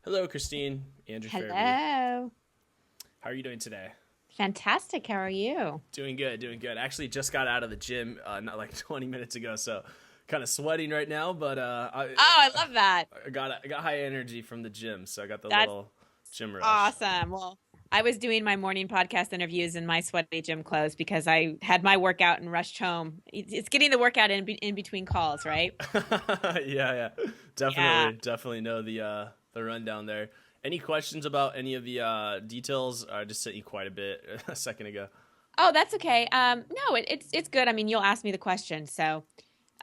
Hello, Christine. Andrew Fairview. Hello. How are you doing today? Fantastic. How are you? Doing good, doing good. Actually, just got out of the gym not like 20 minutes ago, so kind of sweating right now. But Oh, I love that. I got high energy from the gym, so I got the That's little gym rush. awesome. Well, I was doing my morning podcast interviews in my sweaty gym clothes because I had my workout and rushed home. It's getting the workout in between calls, right? Yeah, Yeah. definitely know the rundown there. Any questions about any of the details? I just sent you quite a bit a second ago. Oh, that's okay. No, it's good. I mean, you'll ask me the question, so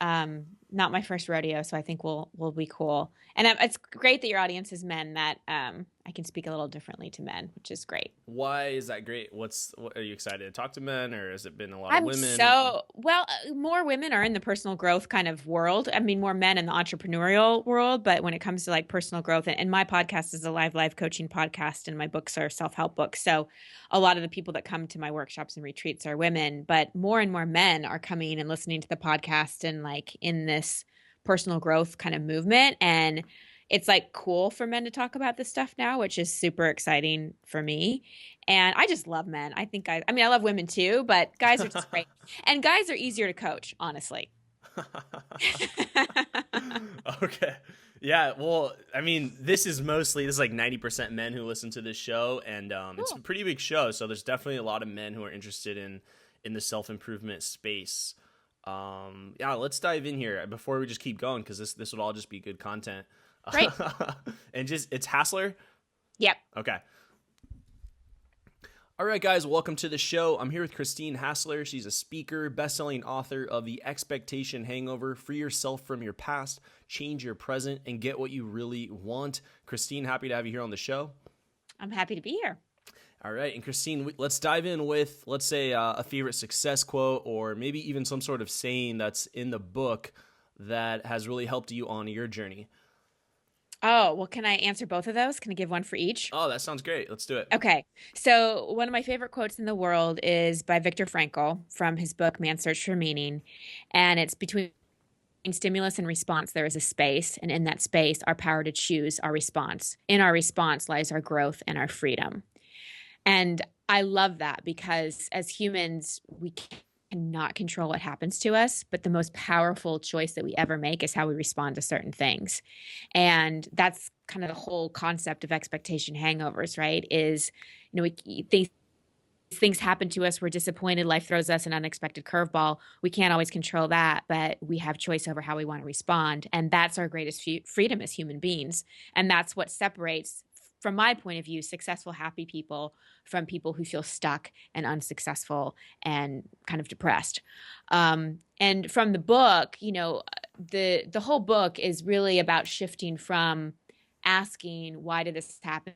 not my first rodeo, so I think we'll be cool. And it's great that your audience is men. That I can speak a little differently to men, which is great. Why is that great? What are you excited to talk to men, or has it been a lot of I'm women? so well, more women are in the personal growth kind of world. I mean, more men in the entrepreneurial world, but when it comes to like personal growth, and my podcast is a live coaching podcast, and my books are self-help books. So a lot of the people that come to my workshops and retreats are women, but more and more men are coming and listening to the podcast and like in this personal growth kind of movement. And it's like cool for men to talk about this stuff now, which is super exciting for me. And I just love men. I mean, I love women too, but guys are just great. And guys are easier to coach, honestly. Okay. Yeah, well, I mean, this is like 90% men who listen to this show, and it's a Cool. pretty big show, so there's definitely a lot of men who are interested in the self-improvement space. Yeah, let's dive in here before we just keep going, because this would all just be good content. Great. And just it's Hassler. Yep. Okay. All right, guys, welcome to the show. I'm here with Christine Hassler. She's a speaker, best-selling author of The Expectation Hangover. Free yourself from your past, change your present, and get what you really want. Christine, happy to have you here on the show. I'm happy to be here. All right, and Christine, let's dive in with, let's say, a favorite success quote, or maybe even some sort of saying that's in the book that has really helped you on your journey. Oh, well, can I answer both of those? Can I give one for each? Oh, that sounds great. Let's do it. Okay. So, one of my favorite quotes in the world is by Viktor Frankl from his book Man's Search for Meaning. And it's between stimulus and response, there is a space. And in that space, our power to choose our response. In our response lies our growth and our freedom. And I love that because as humans, we cannot control what happens to us, but the most powerful choice that we ever make is how we respond to certain things. And that's kind of the whole concept of expectation hangovers, right? Is, things happen to us, we're disappointed, life throws us an unexpected curveball. We can't always control that, but we have choice over how we want to respond. And that's our greatest freedom as human beings. And that's what separates, from my point of view, successful, happy people from people who feel stuck and unsuccessful and kind of depressed. And from the book, the whole book is really about shifting from asking, why did this happen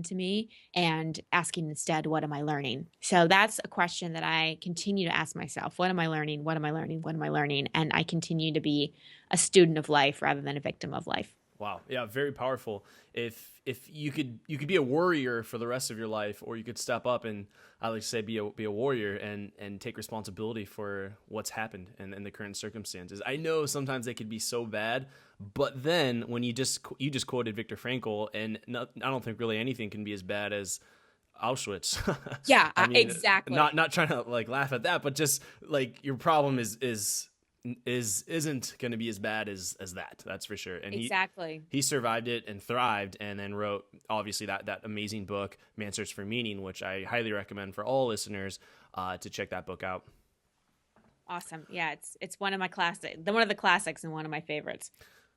to me, and asking instead, what am I learning? So that's a question that I continue to ask myself. What am I learning? What am I learning? What am I learning? And I continue to be a student of life rather than a victim of life. Wow. Yeah, very powerful. If you could be a warrior for the rest of your life, or you could step up and, I like to say, be a warrior and take responsibility for what's happened and the current circumstances. I know sometimes they could be so bad, but then when you just quoted Viktor Frankl, and I don't think really anything can be as bad as Auschwitz. Yeah, I mean, not exactly. not trying to like laugh at that, but just like your problem isn't going to be as bad as that. That's for sure. And Exactly. he survived it and thrived, and then wrote obviously that amazing book, Man's Search for Meaning, which I highly recommend for all listeners to check that book out. Awesome. Yeah, it's one of the classics and one of my favorites.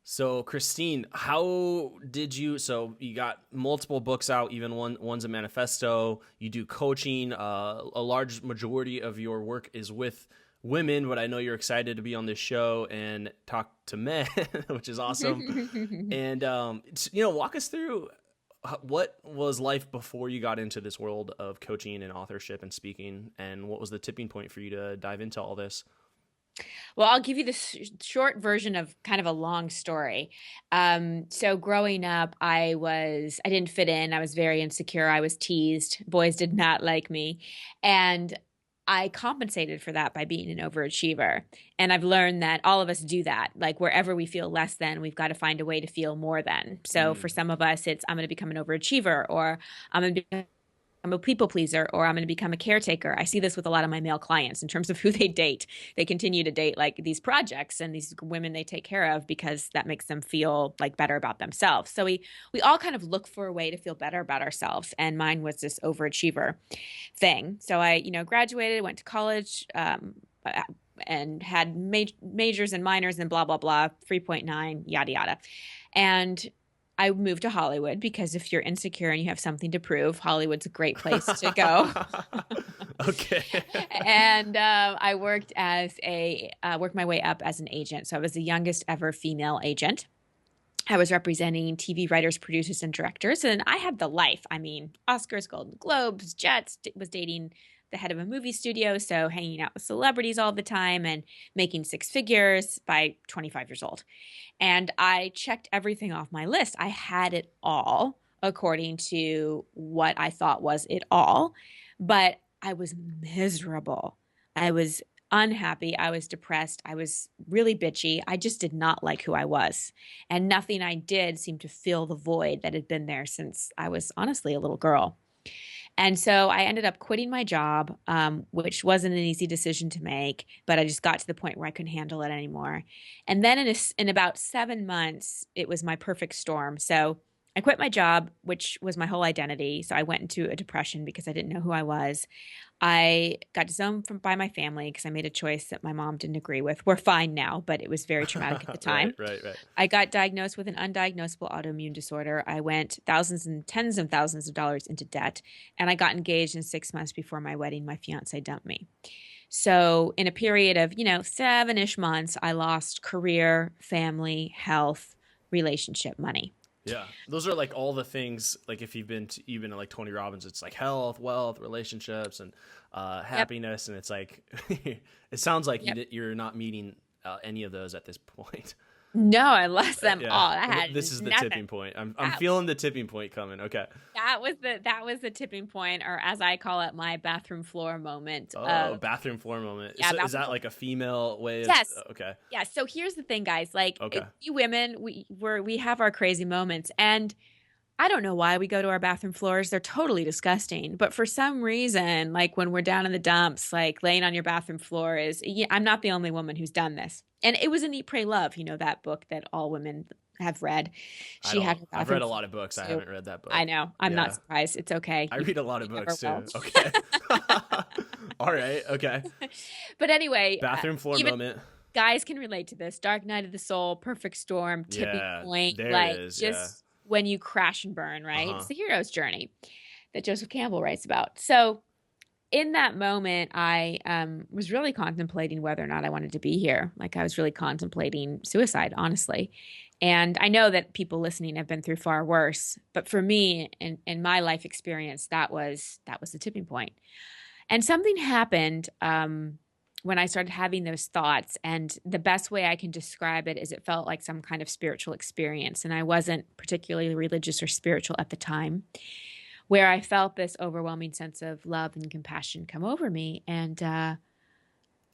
So, Christine, how did you? So, you got multiple books out, even one's a manifesto. You do coaching. A large majority of your work is with women, but I know you're excited to be on this show and talk to men, which is awesome. And walk us through what was life before you got into this world of coaching and authorship and speaking, and what was the tipping point for you to dive into all this? Well, I'll give you the short version of kind of a long story. So growing up, I didn't fit in. I was very insecure. I was teased. Boys did not like me. And I compensated for that by being an overachiever. And I've learned that all of us do that. Like wherever we feel less than, we've got to find a way to feel more than. So for some of us, it's I'm going to become an overachiever, or I'm going to become a people pleaser, or I'm going to become a caretaker. I see this with a lot of my male clients in terms of who they date. They continue to date like these projects and these women they take care of because that makes them feel like better about themselves. So we all kind of look for a way to feel better about ourselves. And mine was this overachiever thing. So I, graduated, went to college, and had majors and minors and blah, blah, blah, 3.9, yada, yada. And I moved to Hollywood because if you're insecure and you have something to prove, Hollywood's a great place to go. Okay. And I worked worked my way up as an agent. So I was the youngest ever female agent. I was representing TV writers, producers, and directors, and I had the life. I mean, Oscars, Golden Globes, jets, was dating the head of a movie studio, so hanging out with celebrities all the time and making six figures by 25 years old. And I checked everything off my list. I had it all according to what I thought was it all, but I was miserable. I was unhappy. I was depressed. I was really bitchy. I just did not like who I was. And nothing I did seemed to fill the void that had been there since I was honestly a little girl. And so I ended up quitting my job, which wasn't an easy decision to make, but I just got to the point where I couldn't handle it anymore. And then in about 7 months, it was my perfect storm. So I quit my job, which was my whole identity. So I went into a depression because I didn't know who I was. I got disowned by my family because I made a choice that my mom didn't agree with. We're fine now, but it was very traumatic at the time. Right. I got diagnosed with an undiagnosable autoimmune disorder. I went thousands and tens of thousands of dollars into debt, and I got engaged in 6 months before my wedding. My fiance dumped me. So in a period of, 7-ish months, I lost career, family, health, relationship, money. Yeah, those are like all the things. Like if you've been to like Tony Robbins, it's like health, wealth, relationships, and happiness, and it's like it sounds like you're not meeting any of those at this point. No, I lost them all. This is the nothing. tipping point. I'm feeling the tipping point coming. Okay. That was the tipping point, or as I call it, my bathroom floor moment. Bathroom floor moment. Yeah, is that like a female way of? Yes. Okay. Yeah. So here's the thing, guys. Like, Okay. you women, we have our crazy moments, and I don't know why we go to our bathroom floors. They're totally disgusting. But for some reason, like when we're down in the dumps, like laying on your bathroom floor I'm not the only woman who's done this. And it was in Eat, Pray, Love, that book that all women have read. I've read a lot of books. Too. I haven't read that book. I know. I'm not surprised. It's okay. I read a lot of books too. Okay. All right. Okay. But anyway. Bathroom floor moment. Guys can relate to this. Dark night of the soul, perfect storm, tipping point. There like it is. Just when you crash and burn, right? It's the hero's journey that Joseph Campbell writes about. So in that moment, I was really contemplating whether or not I wanted to be here. Like I was really contemplating suicide, honestly. And I know that people listening have been through far worse. But for me, in my life experience, that was the tipping point. And something happened when I started having those thoughts. And the best way I can describe it is it felt like some kind of spiritual experience. And I wasn't particularly religious or spiritual at the time, where I felt this overwhelming sense of love and compassion come over me. And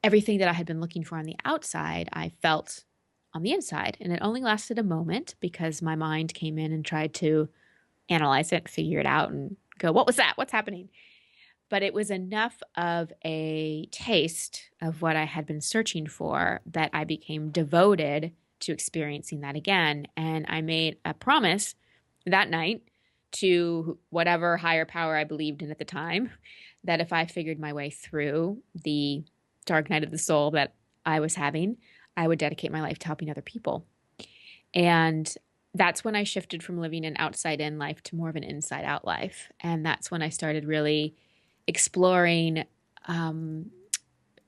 everything that I had been looking for on the outside, I felt on the inside. And it only lasted a moment because my mind came in and tried to analyze it, figure it out, and go, what was that? What's happening? But it was enough of a taste of what I had been searching for that I became devoted to experiencing that again. And I made a promise that night to whatever higher power I believed in at the time, that if I figured my way through the dark night of the soul that I was having, I would dedicate my life to helping other people. And that's when I shifted from living an outside-in life to more of an inside-out life. And that's when I started really exploring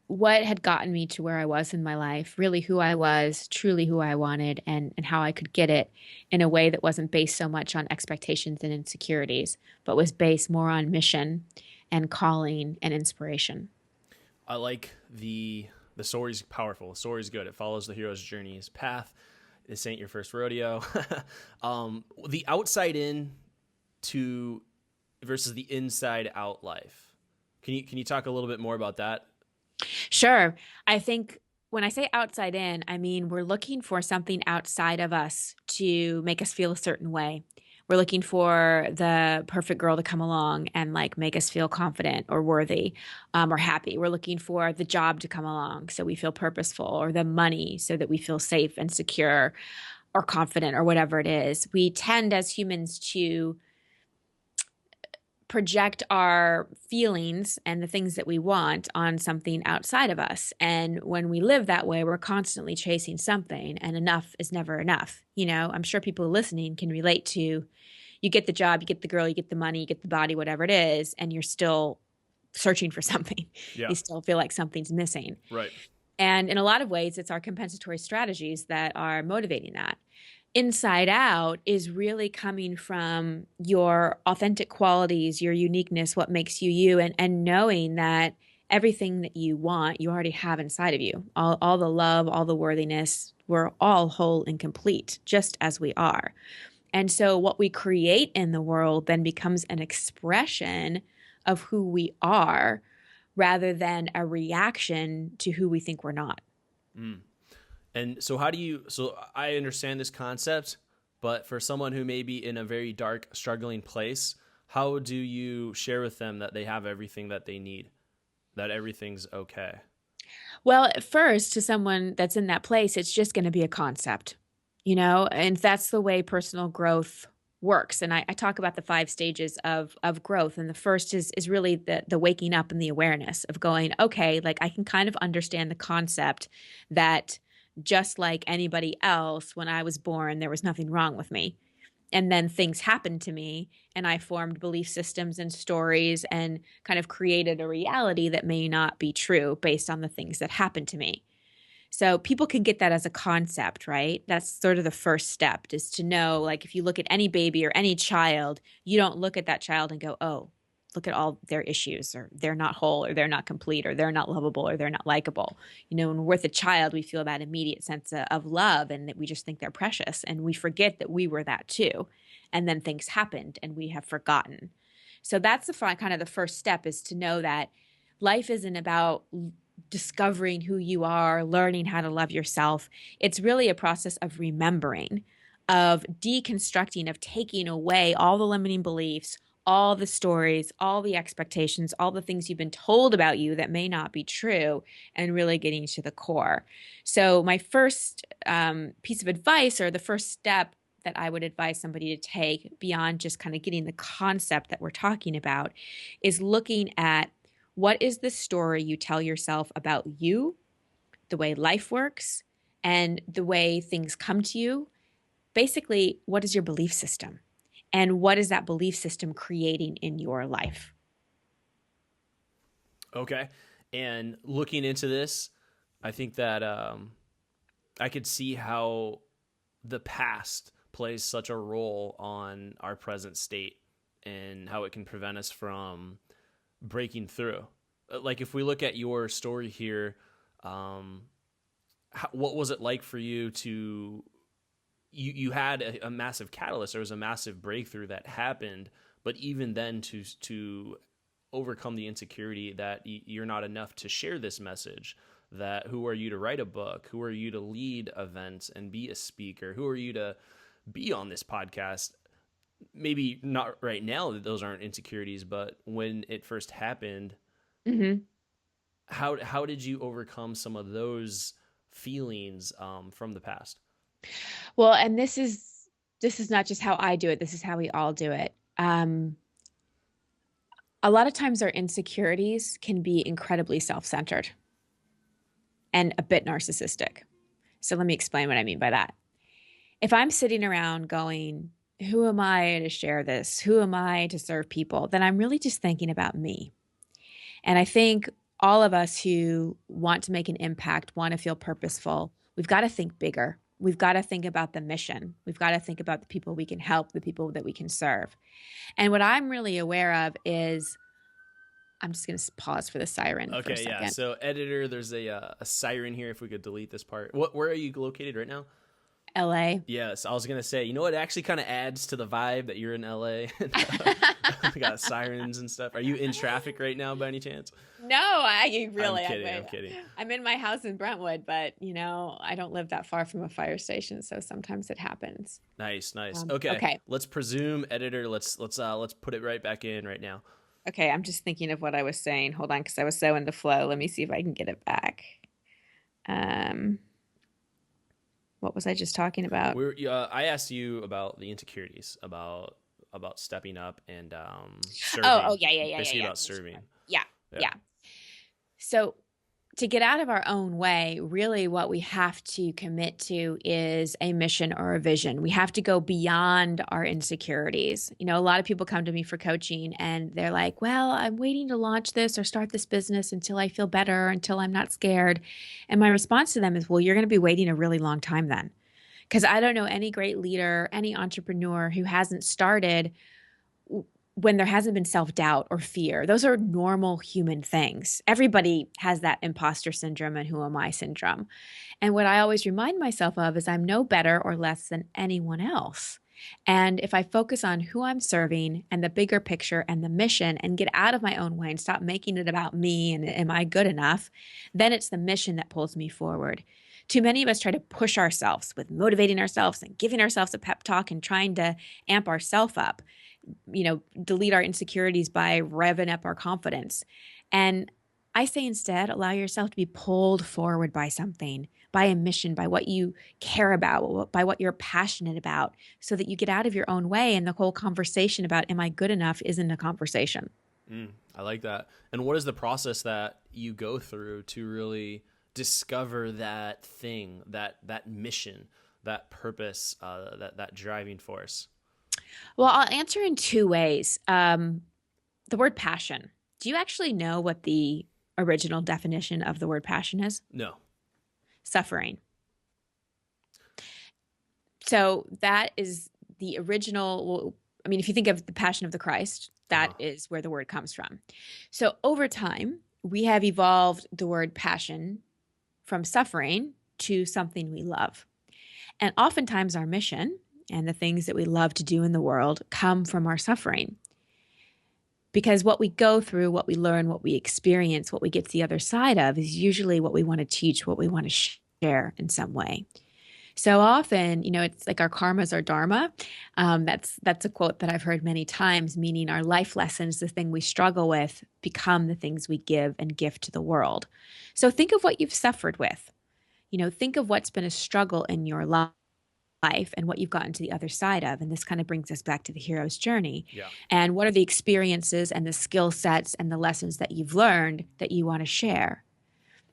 what had gotten me to where I was in my life, really who I was, truly who I wanted, and how I could get it in a way that wasn't based so much on expectations and insecurities, but was based more on mission and calling and inspiration. I like the story's powerful. The story's good. It follows the hero's journey, his path. This ain't your first rodeo. The outside in to versus the inside out life. Can you talk a little bit more about that? Sure. I think when I say outside in, I mean we're looking for something outside of us to make us feel a certain way. We're looking for the perfect girl to come along and like make us feel confident or worthy, or happy. We're looking for the job to come along so we feel purposeful, or the money so that we feel safe and secure or confident, or whatever it is. We tend as humans to project our feelings and the things that we want on something outside of us. And when we live that way, we're constantly chasing something, and enough is never enough. I'm sure people listening can relate to, you get the job, you get the girl, you get the money, you get the body, whatever it is, and you're still searching for something. Yeah. You still feel like something's missing. Right. And in a lot of ways, it's our compensatory strategies that are motivating that. Inside out is really coming from your authentic qualities, your uniqueness, what makes you you, and knowing that everything that you want, you already have inside of you. All the love, all the worthiness, we're all whole and complete, just as we are. And so what we create in the world then becomes an expression of who we are rather than a reaction to who we think we're not. Mm. And so so I understand this concept, but for someone who may be in a very dark, struggling place, how do you share with them that they have everything that they need, that everything's okay? Well, at first, to someone that's in that place, it's just going to be a concept, and that's the way personal growth works. And I talk about the 5 stages of growth. And the first is really the waking up and the awareness of going, okay, like I can kind of understand the concept that just like anybody else, when I was born, there was nothing wrong with me. And then things happened to me, and I formed belief systems and stories and kind of created a reality that may not be true based on the things that happened to me. So people can get that as a concept, right? That's sort of the first step, is to know, like, if you look at any baby or any child, you don't look at that child and go, oh, look at all their issues, or they're not whole, or they're not complete, or they're not lovable, or they're not likable. When we're with a child, we feel that immediate sense of love, and that we just think they're precious. And we forget that we were that too. And then things happened and we have forgotten. So that's kind of the first step, is to know that life isn't about discovering who you are, learning how to love yourself. It's really a process of remembering, of deconstructing, of taking away all the limiting beliefs, all the stories, all the expectations, all the things you've been told about you that may not be true, and really getting to the core. So my first piece of advice, or the first step that I would advise somebody to take beyond just kind of getting the concept that we're talking about, is looking at, what is the story you tell yourself about you, the way life works, and the way things come to you? Basically, what is your belief system? And what is that belief system creating in your life? Okay. And looking into this, I think that I could see how the past plays such a role on our present state, and how it can prevent us from breaking through. Like if we look at your story here, what was it like for you to you had a massive catalyst? There was a massive breakthrough that happened, but even then, to overcome the insecurity that you're not enough to share this message, that who are you to write a book, who are you to lead events and be a speaker, who are you to be on this podcast? Maybe not right now that those aren't insecurities, but when it first happened, Mm-hmm. how did you overcome some of those feelings from the past? Well, and this is not just how I do it. This is how we all do it. A lot of times our insecurities can be incredibly self-centered and a bit narcissistic. So let me explain what I mean by that. If I'm sitting around going, who am I to share this? Who am I to serve people? Then I'm really just thinking about me. And I think all of us who want to make an impact, want to feel purposeful, we've got to think bigger. We've got to think about the mission. We've got to think about the people we can help, the people that we can serve. And what I'm really aware of is, I'm just going to pause for the siren for a Okay, yeah. second. So, editor, there's a siren here. If we could delete this part. Where are you located right now? LA. Yes, I was gonna say, it actually kind of adds to the vibe that you're in LA. We got sirens and stuff. Are you in traffic right now by any chance? No, I I'm really, kidding. I'm kidding. I'm in my house in Brentwood, but I don't live that far from a fire station, so sometimes it happens. Nice, nice. Okay, Okay. let's presume editor. Let's put it right back in right now. Okay, I'm just thinking of what I was saying. Hold on, because I was so in the flow. Let me see if I can get it back. Um, what was I just talking about? I asked you about the insecurities, about stepping up and Oh, serving. yeah. Basically about serving. Yeah, Yeah. yeah. So to get out of our own way, really what we have to commit to is a mission or a vision. We have to go beyond our insecurities. A lot of people come to me for coaching and they're like, well, I'm waiting to launch this or start this business until I feel better, until I'm not scared. And my response to them is, well, you're going to be waiting a really long time then. Because I don't know any great leader, any entrepreneur who hasn't started when there hasn't been self-doubt or fear. Those are normal human things. Everybody has that imposter syndrome and who am I syndrome. And what I always remind myself of is I'm no better or less than anyone else. And if I focus on who I'm serving and the bigger picture and the mission and get out of my own way and stop making it about me and am I good enough, then it's the mission that pulls me forward. Too many of us try to push ourselves with motivating ourselves and giving ourselves a pep talk and trying to amp ourselves up, delete our insecurities by revving up our confidence. And I say instead, allow yourself to be pulled forward by something, by a mission, by what you care about, by what you're passionate about, so that you get out of your own way. And the whole conversation about, am I good enough, isn't a conversation. I like that. And what is the process that you go through to really discover that thing, that mission, that purpose, that driving force? Well, I'll answer in two ways. The word passion. Do you actually know what the original definition of the word passion is? No. Suffering. So that is the original. If you think of the Passion of the Christ, that is where the word comes from. So over time, we have evolved the word passion from suffering to something we love. And oftentimes our mission and the things that we love to do in the world come from our suffering. Because what we go through, what we learn, what we experience, what we get to the other side of is usually what we want to teach, what we want to share in some way. So often, it's like our karma is our dharma. That's a quote that I've heard many times, meaning our life lessons, the thing we struggle with, become the things we give and gift to the world. So think of what you've suffered with. Think of what's been a struggle in your life and what you've gotten to the other side of. And this kind of brings us back to the hero's journey. Yeah. And what are the experiences and the skill sets and the lessons that you've learned that you want to share?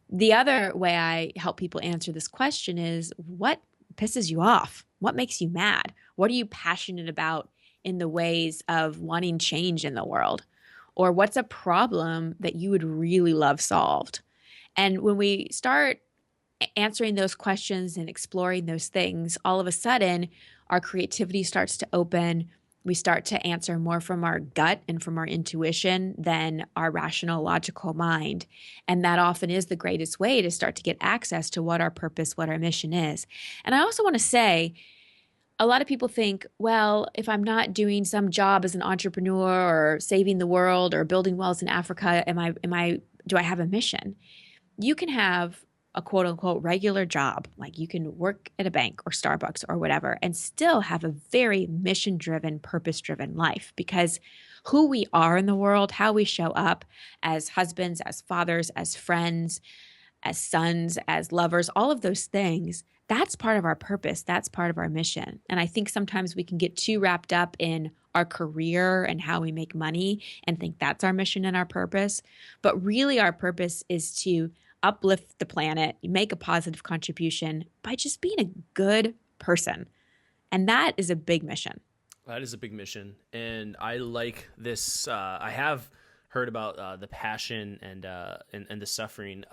The other way I help people answer this question is, what pisses you off? What makes you mad? What are you passionate about in the ways of wanting change in the world? Or what's a problem that you would really love solved? And when we start answering those questions and exploring those things, all of a sudden our creativity starts to open. We start to answer more from our gut and from our intuition than our rational, logical mind. And that often is the greatest way to start to get access to what our purpose, what our mission is. And I also want to say, a lot of people think, well, if I'm not doing some job as an entrepreneur or saving the world or building wells in Africa, do I have a mission? You can have a quote unquote regular job, like you can work at a bank or Starbucks or whatever, and still have a very mission driven, purpose driven life, because who we are in the world, how we show up as husbands, as fathers, as friends, as sons, as lovers, all of those things, that's part of our purpose. That's part of our mission. And I think sometimes we can get too wrapped up in our career and how we make money and think that's our mission and our purpose. But really our purpose is to uplift the planet, make a positive contribution by just being a good person. And that is a big mission. That is a big mission. And I like this. I have heard about the passion and the suffering,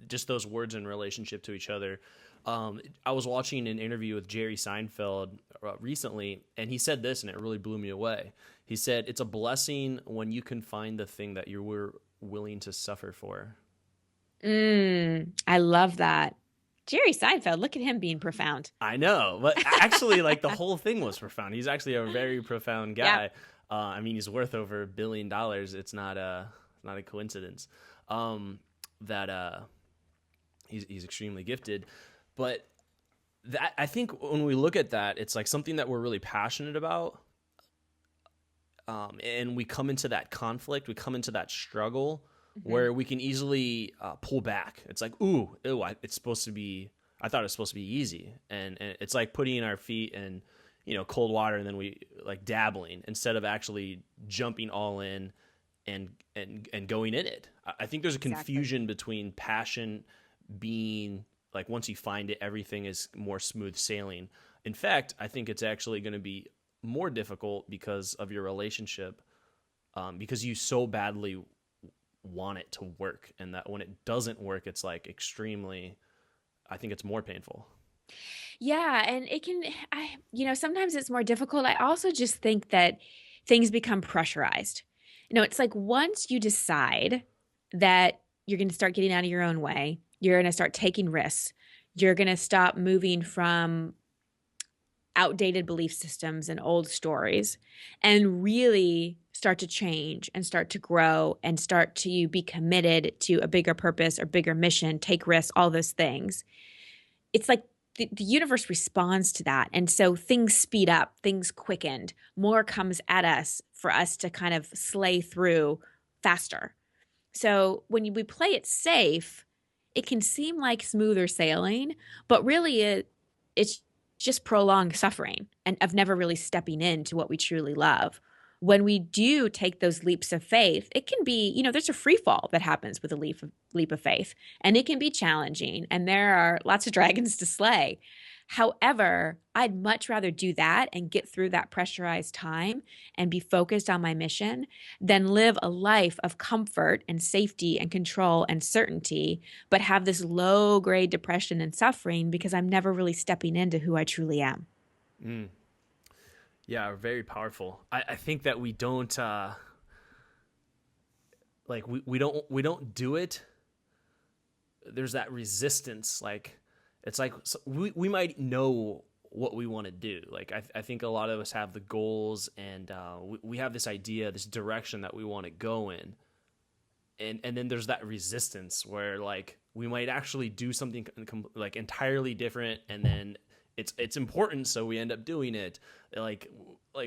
just those words in relationship to each other. I was watching an interview with Jerry Seinfeld recently, and he said this, and it really blew me away. He said, it's a blessing when you can find the thing that you were willing to suffer for. I love that. Jerry Seinfeld, look at him being profound. I know, but actually, like the whole thing was profound. He's actually a very profound Yeah. guy. I mean, he's worth over $1 billion. It's not a coincidence that he's extremely gifted. But that, I think when we look at that, it's like something that we're really passionate about, and we come into that conflict, we come into that struggle where we can easily pull back. It's like, it's supposed to be. I thought it was supposed to be easy, and it's like putting our feet in, cold water, and then we like dabbling instead of actually jumping all in and going in it. I think there's a confusion between passion being like once you find it, everything is more smooth sailing. In fact, I think it's actually going to be more difficult because of your relationship, because you so badly want it to work, and that when it doesn't work, it's like extremely. I think it's more painful. Yeah, and sometimes it's more difficult. I also just think that things become pressurized. It's like once you decide that you're going to start getting out of your own way, you're going to start taking risks, you're going to stop moving from outdated belief systems and old stories and really start to change and start to grow and start to be committed to a bigger purpose or bigger mission, take risks, all those things. It's like the universe responds to that. And so things speed up, things quickened, more comes at us for us to kind of slay through faster. So when we play it safe, it can seem like smoother sailing, but really it's just prolonged suffering and of never really stepping into what we truly love. When we do take those leaps of faith, it can be, there's a free fall that happens with a leap of faith, and it can be challenging, and there are lots of dragons to slay. However, I'd much rather do that and get through that pressurized time and be focused on my mission than live a life of comfort and safety and control and certainty, but have this low-grade depression and suffering because I'm never really stepping into who I truly am. Mm. Yeah, very powerful. I think that we don't like we don't do it. There's that resistance. Like it's like we might know what we want to do. Like I think a lot of us have the goals, and we have this idea, this direction that we want to go in, and then there's that resistance where like we might actually do something like entirely different, and then it's important, so we end up doing it. Like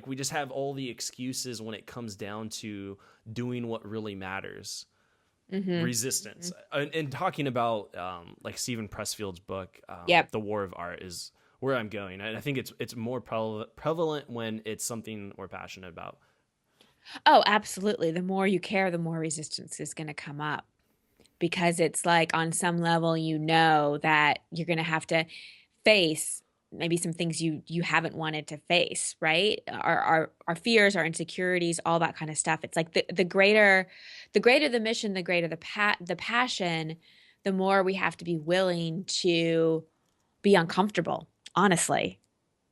we just have all the excuses when it comes down to doing what really matters. Mm-hmm. Resistance. Mm-hmm. And talking about like Stephen Pressfield's book, Yep. The War of Art is where I'm going. And I think it's more prevalent when it's something we're passionate about. Oh, absolutely. The more you care, the more resistance is going to come up, because it's like on some level, that you're going to have to face maybe some things you haven't wanted to face, right? Our fears, our insecurities, all that kind of stuff. It's like the greater the mission, the greater the passion, the more we have to be willing to be uncomfortable, honestly.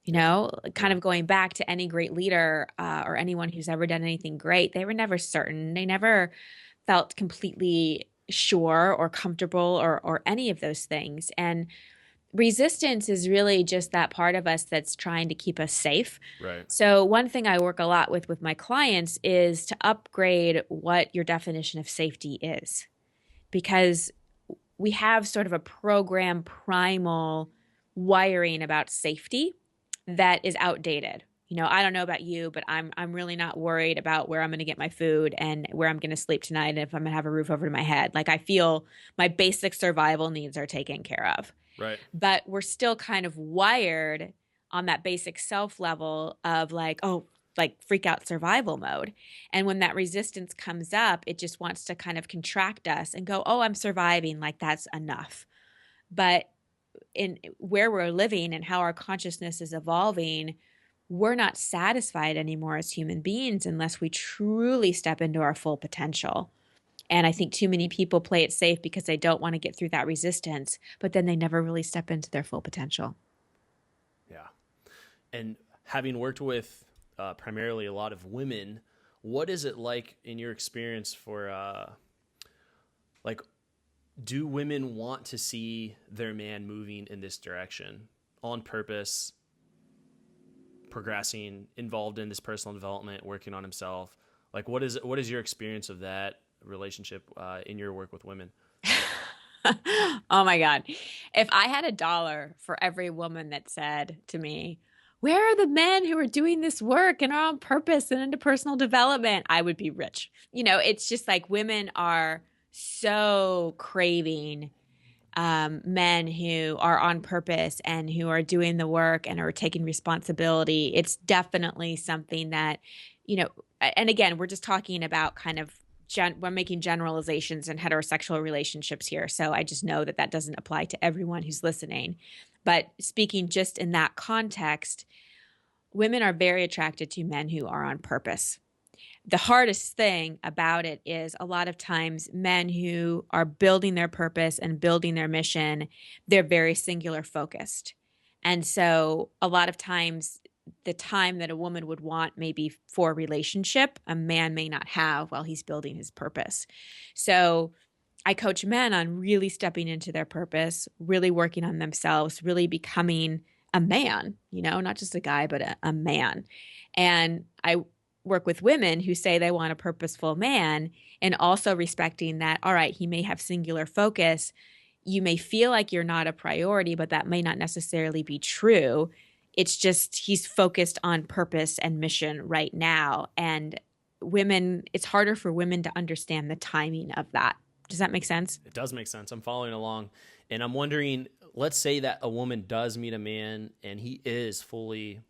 Kind of going back to any great leader or anyone who's ever done anything great, they were never certain. They never felt completely sure or comfortable or any of those things. And resistance is really just that part of us that's trying to keep us safe. Right. So one thing I work a lot with my clients is to upgrade what your definition of safety is, because we have sort of a program primal wiring about safety that is outdated. I don't know about you, but I'm really not worried about where I'm going to get my food and where I'm going to sleep tonight and if I'm going to have a roof over my head. Like I feel my basic survival needs are taken care of. Right. But we're still kind of wired on that basic self level of like freak out survival mode. And when that resistance comes up, it just wants to kind of contract us and go, oh, I'm surviving. Like that's enough. But in where we're living and how our consciousness is evolving, we're not satisfied anymore as human beings unless we truly step into our full potential. And I think too many people play it safe because they don't want to get through that resistance, but then they never really step into their full potential. Yeah. And having worked with primarily a lot of women, what is it like in your experience for like do women want to see their man moving in this direction on purpose, progressing, involved in this personal development, working on himself? Like, what is your experience of that relationship in your work with women? Oh my God. If I had $1 for every woman that said to me, where are the men who are doing this work and are on purpose and into personal development? I would be rich. It's just like women are so craving men who are on purpose and who are doing the work and are taking responsibility. It's definitely something that, and again, we're just talking about kind of we're making generalizations in heterosexual relationships here. So I just know that that doesn't apply to everyone who's listening. But speaking just in that context, women are very attracted to men who are on purpose. The hardest thing about it is a lot of times men who are building their purpose and building their mission, they're very singular focused. And so a lot of times the time that a woman would want maybe for a relationship, a man may not have while he's building his purpose. So I coach men on really stepping into their purpose, really working on themselves, really becoming a man, not just a guy, but a man. And I work with women who say they want a purposeful man, and also respecting that, all right, he may have singular focus. You may feel like you're not a priority, but that may not necessarily be true. It's just he's focused on purpose and mission right now. And it's harder for women to understand the timing of that. Does that make sense? It does make sense. I'm following along. And I'm wondering, let's say that a woman does meet a man and he is fully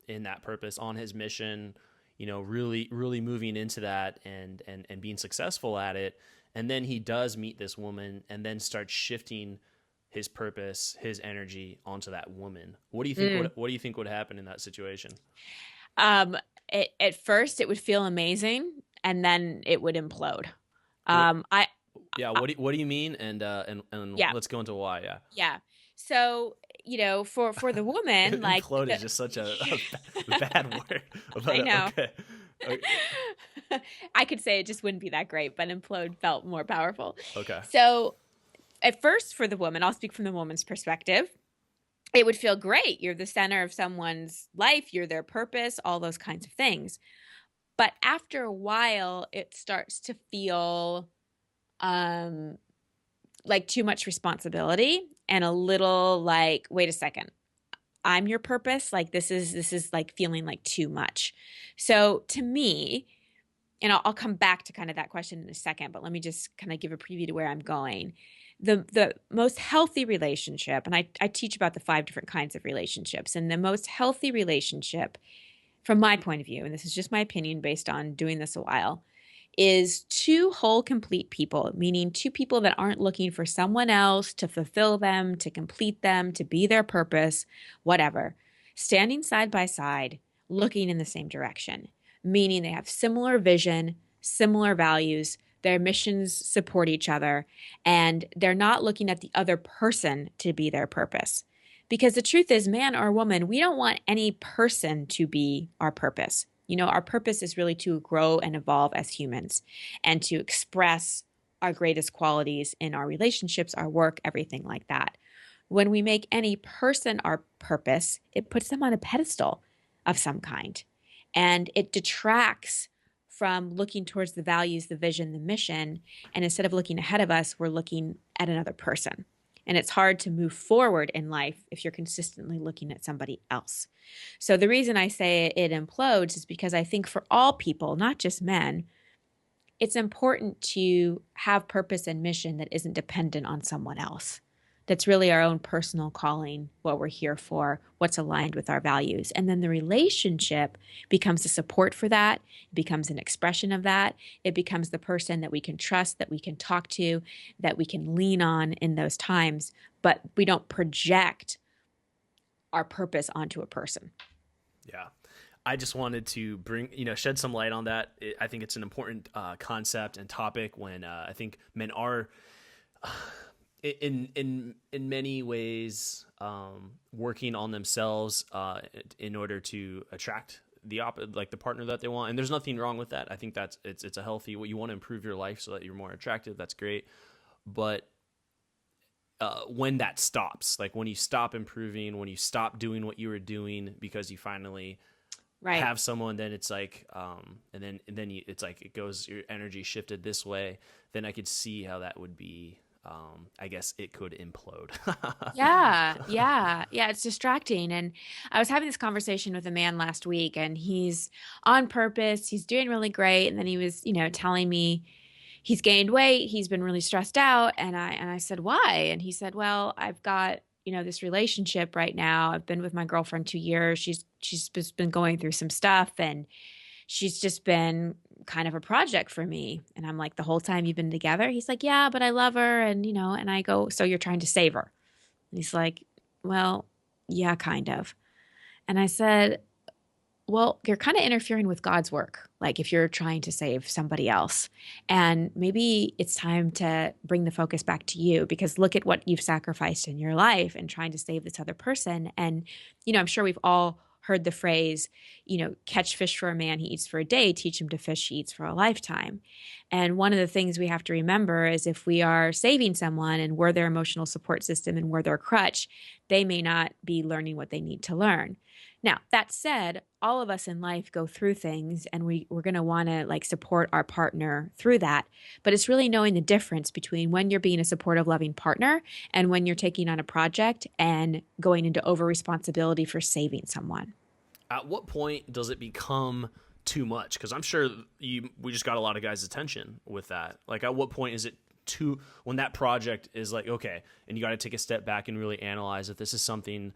in that purpose, on his mission, really, really moving into that and being successful at it. And then he does meet this woman and then starts shifting his purpose, his energy onto that woman. What do you think? What do you think would happen in that situation? At first it would feel amazing, and then it would implode. What do you mean? And yeah. Let's go into why. Yeah. Yeah. So, for the woman, like implode is just such a bad word. I know. Okay. I could say it just wouldn't be that great, but implode felt more powerful. Okay. So at first for the woman, I'll speak from the woman's perspective, it would feel great. You're the center of someone's life. You're their purpose, all those kinds of things. But after a while, it starts to feel like too much responsibility and a little like, wait a second, I'm your purpose. Like this is like feeling like too much. So to me, and I'll come back to kind of that question in a second, but let me just kind of give a preview to where I'm going. The most healthy relationship, and I teach about the 5 different kinds of relationships, and the most healthy relationship from my point of view, and this is just my opinion based on doing this a while, is 2 whole, complete people, meaning 2 people that aren't looking for someone else to fulfill them, to complete them, to be their purpose, whatever, standing side by side, looking in the same direction, meaning they have similar vision, similar values, their missions support each other, and they're not looking at the other person to be their purpose. Because the truth is, man or woman, we don't want any person to be our purpose. Our purpose is really to grow and evolve as humans and to express our greatest qualities in our relationships, our work, everything like that. When we make any person our purpose, it puts them on a pedestal of some kind, and it detracts from looking towards the values, the vision, the mission. And instead of looking ahead of us, we're looking at another person. And it's hard to move forward in life if you're consistently looking at somebody else. So the reason I say it implodes is because I think for all people, not just men, it's important to have purpose and mission that isn't dependent on someone else. That's really our own personal calling, what we're here for, what's aligned with our values. And then the relationship becomes a support for that. It becomes an expression of that. It becomes the person that we can trust, that we can talk to, that we can lean on in those times. But we don't project our purpose onto a person. Yeah. I just wanted to shed some light on that. I think it's an important concept and topic when I think men are in many ways working on themselves in order to attract the partner that they want. And there's nothing wrong with that. I think it's a healthy, what you want to improve your life so that you're more attractive. That's great. But when that stops, like when you stop improving, when you stop doing what you were doing because you finally Right. have someone, then it's like, and then it's like it goes, your energy shifted this way. Then I could see how that would be. I guess it could implode. Yeah, yeah, yeah. It's distracting. And I was having this conversation with a man last week, and he's on purpose. He's doing really great. And then he was, telling me he's gained weight. He's been really stressed out. And I said, why? And he said, well, I've got, this relationship right now. I've been with my girlfriend 2 years. She's just been going through some stuff, and she's just been kind of a project for me. And I'm like, the whole time you've been together? He's like, yeah, but I love her. And I go, so you're trying to save her? And he's like, well, yeah, kind of. And I said, well, you're kind of interfering with God's work. Like if you're trying to save somebody else, and maybe it's time to bring the focus back to you, because look at what you've sacrificed in your life and trying to save this other person. And, I'm sure we've all heard the phrase, catch fish for a man, he eats for a day, teach him to fish, he eats for a lifetime. And one of the things we have to remember is if we are saving someone and we're their emotional support system and we're their crutch, they may not be learning what they need to learn. Now, that said, all of us in life go through things, and we're going to want to support our partner through that. But it's really knowing the difference between when you're being a supportive, loving partner and when you're taking on a project and going into over responsibility for saving someone. At what point does it become too much? Because I'm sure we just got a lot of guys' attention with that. Like, at what point is it too, when that project is like, okay, and you got to take a step back and really analyze if this is something,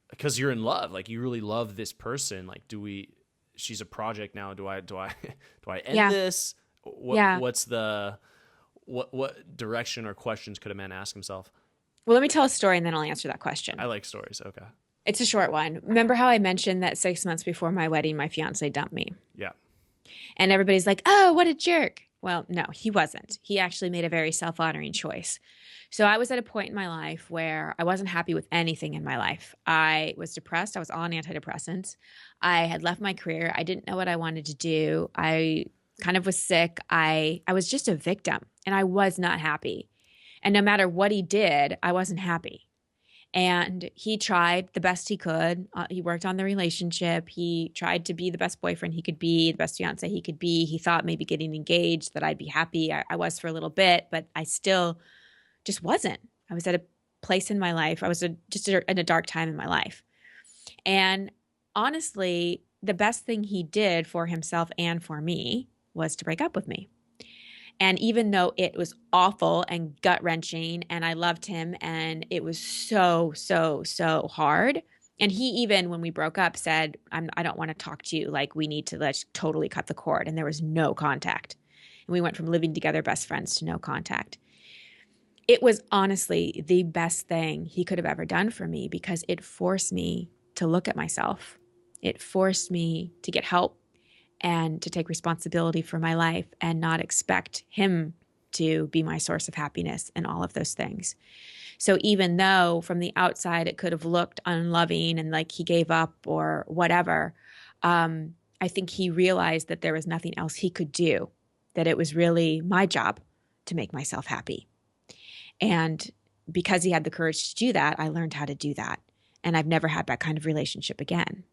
because you're in love, like you really love this person. Like, she's a project now. Do I end this? What's what direction or questions could a man ask himself? Well, let me tell a story and then I'll answer that question. I like stories. Okay. It's a short one. Remember how I mentioned that 6 months before my wedding, my fiance dumped me? Yeah. And everybody's like, oh, what a jerk. Well, no, he wasn't. He actually made a very self-honoring choice. So I was at a point in my life where I wasn't happy with anything in my life. I was depressed. I was on antidepressants. I had left my career. I didn't know what I wanted to do. I kind of was sick. I was just a victim, and I was not happy. And no matter what he did, I wasn't happy. And he tried the best he could. He worked on the relationship. He tried to be the best boyfriend he could be, the best fiance he could be. He thought maybe getting engaged that I'd be happy. I was for a little bit, but I still just wasn't. I was at a place in my life. I was just in a dark time in my life. And honestly, the best thing he did for himself and for me was to break up with me. And even though it was awful and gut-wrenching and I loved him and it was so, so, so hard. And he even, when we broke up, said, I don't want to talk to you. Like, we need to let's totally cut the cord. And there was no contact. And we went from living together, best friends, to no contact. It was honestly the best thing he could have ever done for me, because it forced me to look at myself. It forced me to get help and to take responsibility for my life and not expect him to be my source of happiness and all of those things. So even though from the outside it could have looked unloving and like he gave up or whatever, I think he realized that there was nothing else he could do, that it was really my job to make myself happy. And because he had the courage to do that, I learned how to do that. And I've never had that kind of relationship again.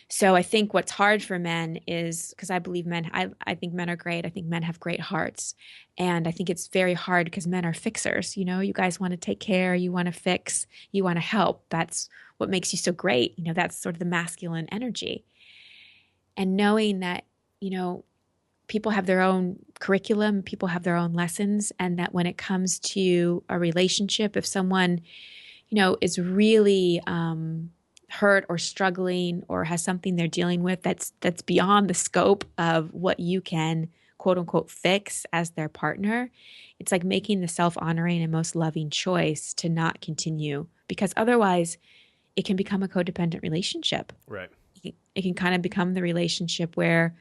So I think what's hard for men is, because I believe I think men are great. I think men have great hearts. And I think it's very hard because men are fixers. You guys want to take care. You want to fix. You want to help. That's what makes you so great. That's sort of the masculine energy. And knowing that, people have their own curriculum, people have their own lessons, and that when it comes to a relationship, if someone, is really hurt or struggling or has something they're dealing with that's beyond the scope of what you can quote unquote fix as their partner, it's like making the self-honoring and most loving choice to not continue, because otherwise it can become a codependent relationship. Right. It can kind of become the relationship where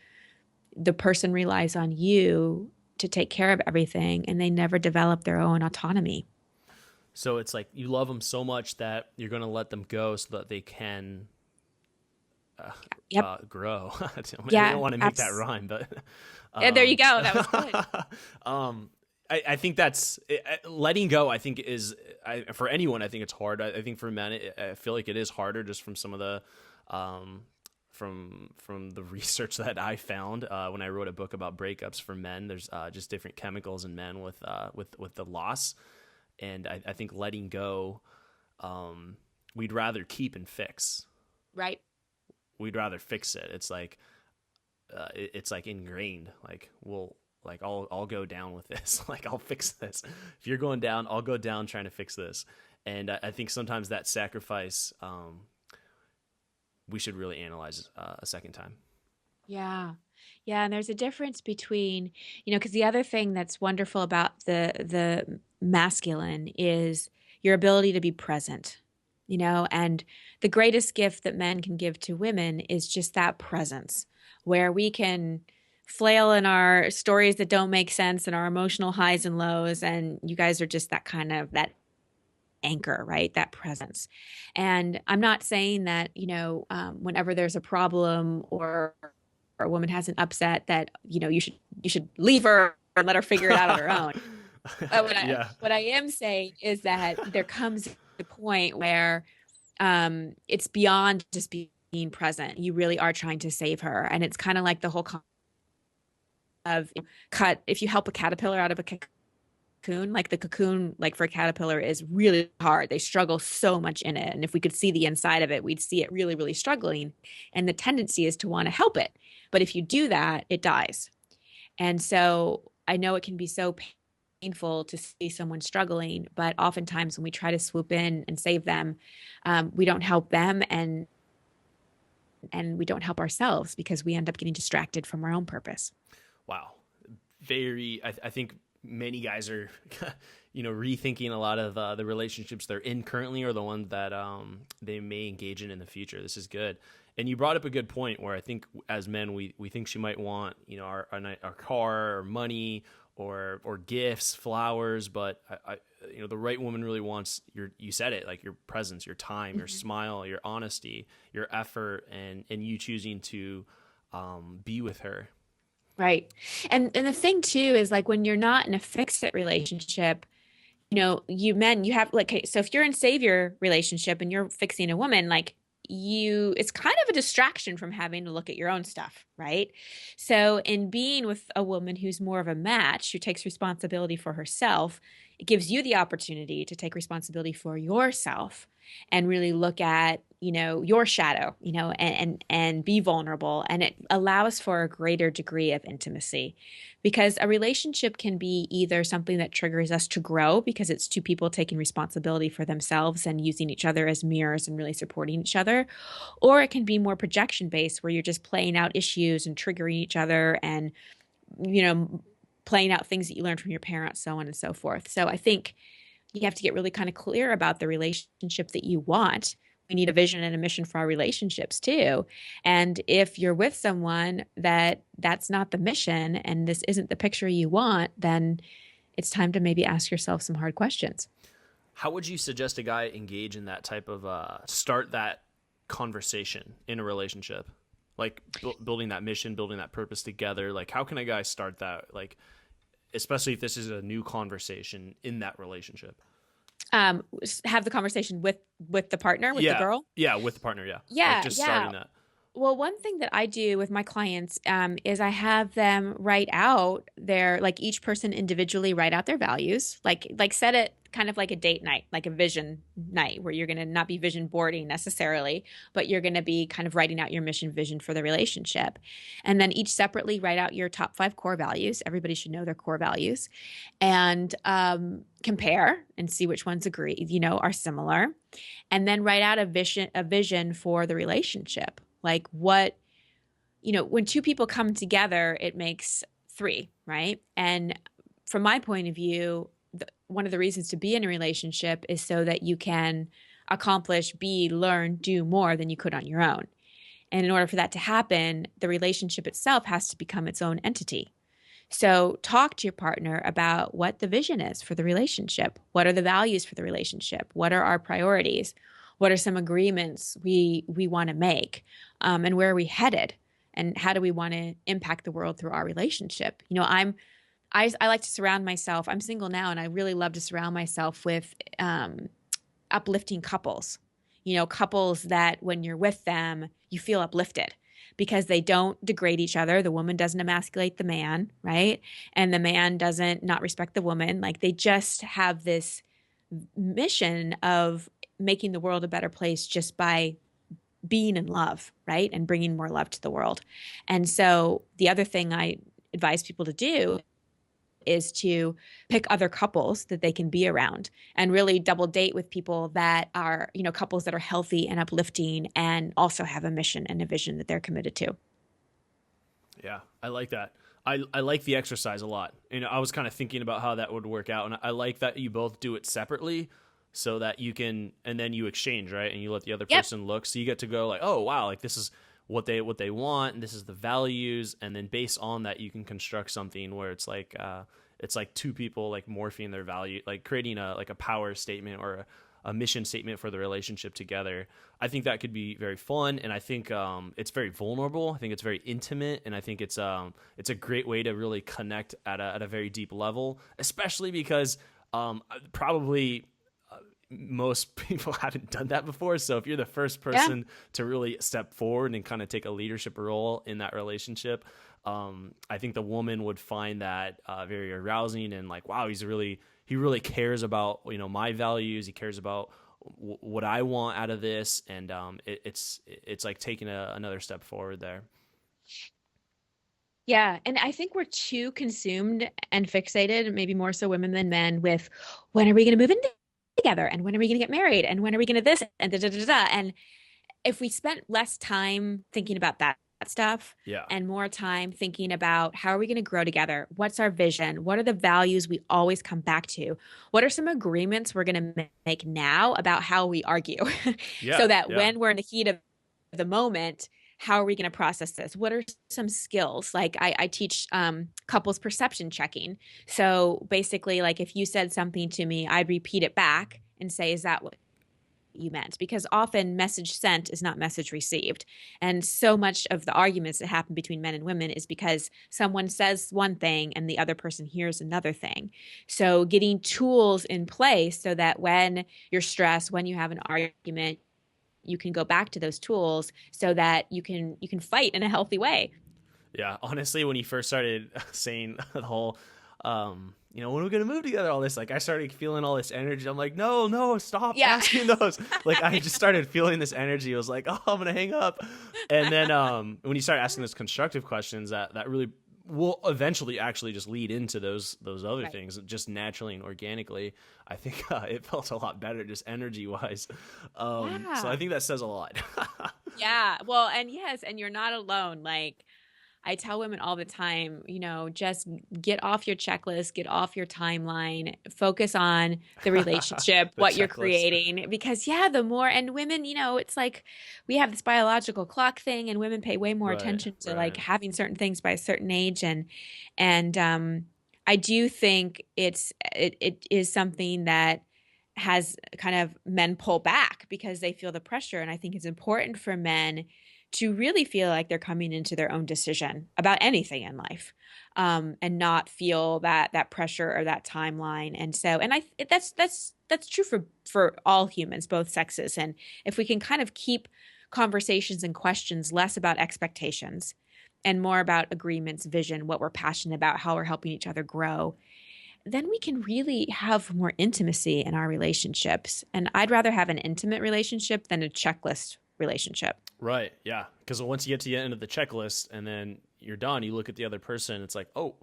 the person relies on you to take care of everything and they never develop their own autonomy. So it's like you love them so much that you're going to let them go so that they can grow. I don't want to make that rhyme, but there you go. That was good. I think that's letting go. I think for anyone. I think it's hard. I think for men, I feel like it is harder just from some of the from the research that I found when I wrote a book about breakups for men. There's just different chemicals in men with the loss, and I think letting go, we'd rather keep and fix. Right. We'd rather fix it. It's like it's like ingrained. Like I'll go down with this. Like I'll fix this. If you're going down, I'll go down trying to fix this. And I think sometimes that sacrifice, we should really analyze a second time. Yeah. Yeah, and there's a difference between, because the other thing that's wonderful about the masculine is your ability to be present, and the greatest gift that men can give to women is just that presence, where we can flail in our stories that don't make sense and our emotional highs and lows, and you guys are just that kind of that anchor, right? That presence. And I'm not saying that, whenever there's a problem or a woman has an upset that, you should leave her and let her figure it out on her own. But what I am saying is that there comes a point where it's beyond just being present. You really are trying to save her. And it's kind of like the whole of if you help a caterpillar out of a cocoon, like the cocoon, like for a caterpillar is really hard. They struggle so much in it. And if we could see the inside of it, we'd see it really, really struggling. And the tendency is to want to help it. But if you do that, it dies. And so I know it can be so painful to see someone struggling, but oftentimes when we try to swoop in and save them, we don't help them and we don't help ourselves because we end up getting distracted from our own purpose. Wow. I think many guys are, rethinking a lot of the relationships they're in currently or the ones that they may engage in the future. This is good. And you brought up a good point where I think as men, we think she might want, our car or money or gifts, flowers, but the right woman really wants you said it, like your presence, your time, your smile, your honesty, your effort, and you choosing to be with her. Right. And the thing too is like when you're not in a fix it relationship, you men, you have like, okay, so if you're in savior relationship and you're fixing a woman, like it's kind of a distraction from having to look at your own stuff, right? So in being with a woman who's more of a match, who takes responsibility for herself, it gives you the opportunity to take responsibility for yourself and really look at, your shadow, and be vulnerable. And it allows for a greater degree of intimacy because a relationship can be either something that triggers us to grow because it's two people taking responsibility for themselves and using each other as mirrors and really supporting each other. Or it can be more projection based where you're just playing out issues and triggering each other and, playing out things that you learned from your parents, so on and so forth. So I think you have to get really kind of clear about the relationship that you want. We need a vision and a mission for our relationships too. And if you're with someone that's not the mission and this isn't the picture you want, then it's time to maybe ask yourself some hard questions. How would you suggest a guy engage in that type of start that conversation in a relationship? Like building that mission, building that purpose together. Like how can a guy start that? Like, especially if this is a new conversation in that relationship. Have the conversation with the partner, with the girl? Yeah, with the partner, yeah. Yeah, like just starting that. Well, one thing that I do with my clients is I have them write out like each person individually write out their values, like set it kind of like a date night, like a vision night where you're going to not be vision boarding necessarily, but you're going to be kind of writing out your mission vision for the relationship. And then each separately write out your top 5 core values. Everybody should know their core values and compare and see which ones are similar. And then write out a vision for the relationship. Like what, when 2 people come together, it makes 3, right? And from my point of view, one of the reasons to be in a relationship is so that you can accomplish, learn, do more than you could on your own. And in order for that to happen, the relationship itself has to become its own entity. So talk to your partner about what the vision is for the relationship. What are the values for the relationship? What are our priorities? What are some agreements we want to make? And where are we headed? And how do we want to impact the world through our relationship? I like to surround myself. I'm single now, and I really love to surround myself with uplifting couples. Couples that when you're with them, you feel uplifted because they don't degrade each other. The woman doesn't emasculate the man, right? And the man doesn't not respect the woman. Like they just have this mission of making the world a better place just by being in love, right? And bringing more love to the world. And so the other thing I advise people to do is to pick other couples that they can be around and really double date with people that are, couples that are healthy and uplifting and also have a mission and a vision that they're committed to. Yeah, I like that. I like the exercise a lot. I was kind of thinking about how that would work out, and I like that you both do it separately so that you can, and then you exchange, right? And you let the other person look. So you get to go like, oh, wow, like this is what they want, and this is the values. And then based on that, you can construct something where it's like two people like morphing their value, like creating a power statement or a mission statement for the relationship together. I think that could be very fun, and I think it's very vulnerable. I think it's very intimate, and I think it's a great way to really connect at a very deep level, especially because probably most people haven't done that before. So if you're the first person to really step forward and kind of take a leadership role in that relationship, I think the woman would find that very arousing and like, wow, he really cares about, my values. He cares about what I want out of this. And it's like taking another step forward there. Yeah. And I think we're too consumed and fixated, maybe more so women than men, with when are we going to move in together? And when are we going to get married? And when are we going to this? And da, da, da, da. And if we spent less time thinking about that stuff Yeah. and more time thinking about how are we going to grow together? What's our vision? What are the values we always come back to? What are some agreements we're going to make now about how we argue so that when we're in the heat of the moment, how are we going to process this? What are some skills? Like I teach couples perception checking. So basically, like if you said something to me, I'd repeat it back and say, is that what you meant? Because often message sent is not message received. And so much of the arguments that happen between men and women is because someone says one thing and the other person hears another thing. So getting tools in place so that when you're stressed, when you have an argument, you can go back to those tools so that you can fight in a healthy way. Yeah, honestly, when you first started saying the whole, when are we gonna move together? All this, like, I started feeling all this energy. I'm like, no, stop asking those. Like, I just started feeling this energy. I was like, oh, I'm gonna hang up. And then when you start asking those constructive questions, that really will eventually actually just lead into those other things, just naturally and organically. I think it felt a lot better, just energy wise. So I think that says a lot. Yeah. Well, and yes, and you're not alone. Like I tell women all the time, just get off your checklist, get off your timeline, focus on the relationship, what you're creating. Because the more, and women, it's like we have this biological clock thing, and women pay way more attention to like having certain things by a certain age. And I do think it is something that has kind of men pull back because they feel the pressure. And I think it's important for men to really feel like they're coming into their own decision about anything in life, and not feel that pressure or that timeline. And so, and that's true for all humans, both sexes. And if we can kind of keep conversations and questions less about expectations and more about agreements, vision, what we're passionate about, how we're helping each other grow, then we can really have more intimacy in our relationships. And I'd rather have an intimate relationship than a checklist relationship. Right. Yeah. Because once you get to the end of the checklist and then you're done, you look at the other person. It's like, oh,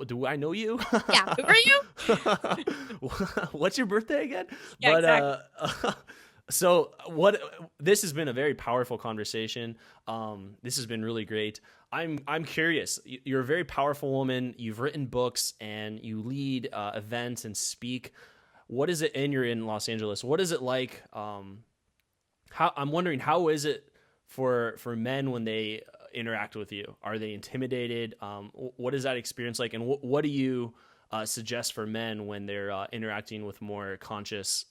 do I know you? Yeah. Who are you? What's your birthday again? Yeah, exactly. So this has been a very powerful conversation. This has been really great. I'm curious. You're a very powerful woman. You've written books and you lead events and speak. What is it? And you're in Los Angeles. What is it like? I'm wondering, how is it for men when they interact with you? Are they intimidated? What is that experience like? And what do you suggest for men when they're interacting with more conscious,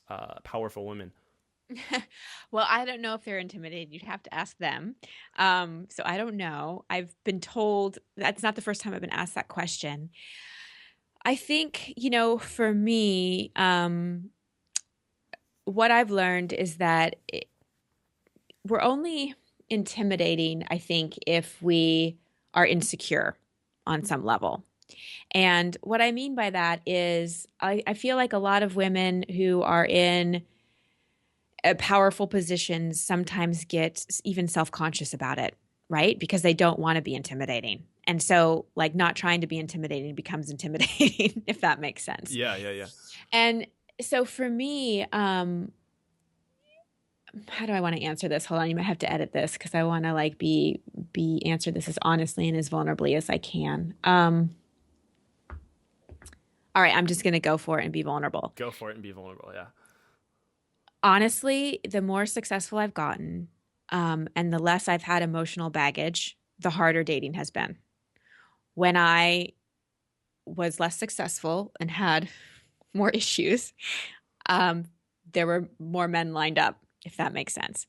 powerful women? Well, I don't know if they're intimidated. You'd have to ask them. So I don't know. I've been told that's not the first time I've been asked that question. I think, for me, what I've learned is that we're only intimidating, I think, if we are insecure on some level. And what I mean by that is I feel like a lot of women who are in powerful positions sometimes get even self-conscious about it, right? Because they don't want to be intimidating. And so, like, not trying to be intimidating becomes intimidating, if that makes sense. Yeah, yeah, yeah. And so for me, how do I want to answer this? Hold on, you might have to edit this because I want to like be answer this as honestly and as vulnerably as I can. All right, I'm just gonna go for it and be vulnerable. Go for it and be vulnerable. Yeah. Honestly, the more successful I've gotten, and the less I've had emotional baggage, the harder dating has been. When I was less successful and had more issues, um, there were more men lined up, if that makes sense.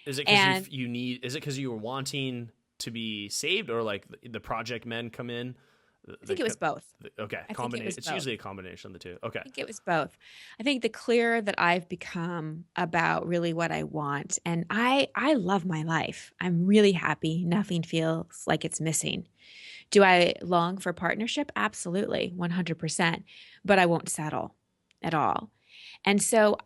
Is it because And you need? Is it because you were wanting to be saved, or like the project men come in? I think it was both. Okay, I think it combination. was It's both. usually a combination of the two. Okay. I think it was both. I think the clearer that I've become about really what I want, and I love my life. I'm really happy. Nothing feels like it's missing. Do I long for partnership? Absolutely, 100%. But I won't settle at all. And so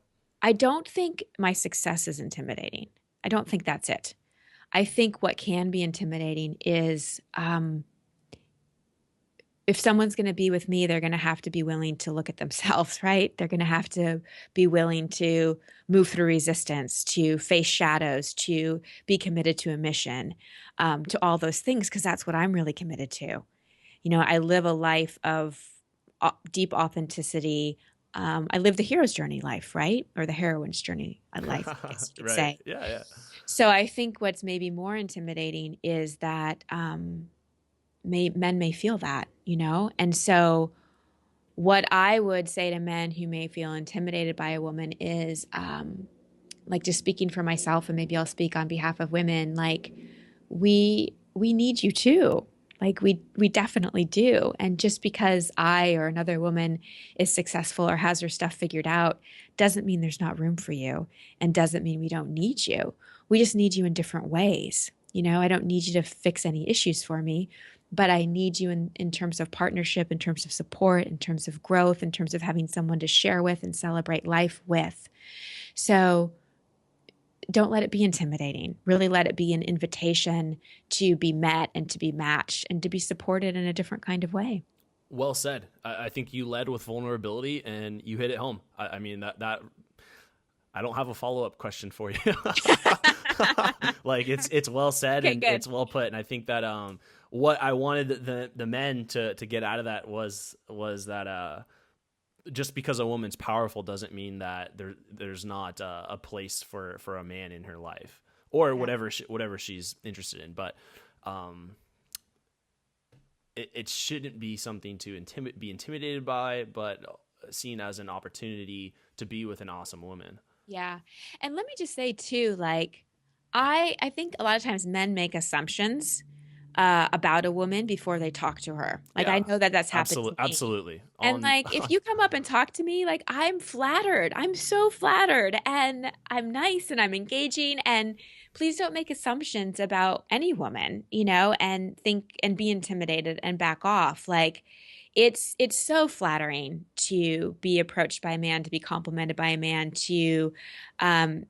I don't think my success is intimidating. I don't think that's it. I think what can be intimidating is if someone's going to be with me, they're going to have to be willing to look at themselves, right? They're going to have to be willing to move through resistance, to face shadows, to be committed to a mission, to all those things, because that's what I'm really committed to. I live a life of deep authenticity. I live the hero's journey life, right? Or the heroine's journey life, I guess you could Right. say. Yeah, yeah. So I think what's maybe more intimidating is that men may feel that, And so what I would say to men who may feel intimidated by a woman is like, just speaking for myself, and maybe I'll speak on behalf of women, like we need you too. Like we definitely do. And just because I or another woman is successful or has her stuff figured out doesn't mean there's not room for you, and doesn't mean we don't need you. We just need you in different ways. I don't need you to fix any issues for me, but I need you in terms of partnership, in terms of support, in terms of growth, in terms of having someone to share with and celebrate life with. So don't let it be intimidating. Really let it be an invitation to be met and to be matched and to be supported in a different kind of way. Well said. I think you led with vulnerability and you hit it home. I mean that I don't have a follow up question for you. Like it's well said Okay, and good. it's well put. And I think that what I wanted the men to get out of that was that just because a woman's powerful doesn't mean that there's not a place for a man in her life or Yeah. whatever she's interested in. But it shouldn't be something to be intimidated by, but seen as an opportunity to be with an awesome woman. Yeah. And let me just say too, like I think a lot of times men make assumptions about a woman before they talk to her. Like I Yeah, know that that's happened to absolutely, me. absolutely. And On like if you come up and talk to me, like I'm flattered. I'm so flattered, and I'm nice and I'm engaging, and please don't make assumptions about any woman, and think and be intimidated and back off. Like it's so flattering to be approached by a man, to be complimented by a man, um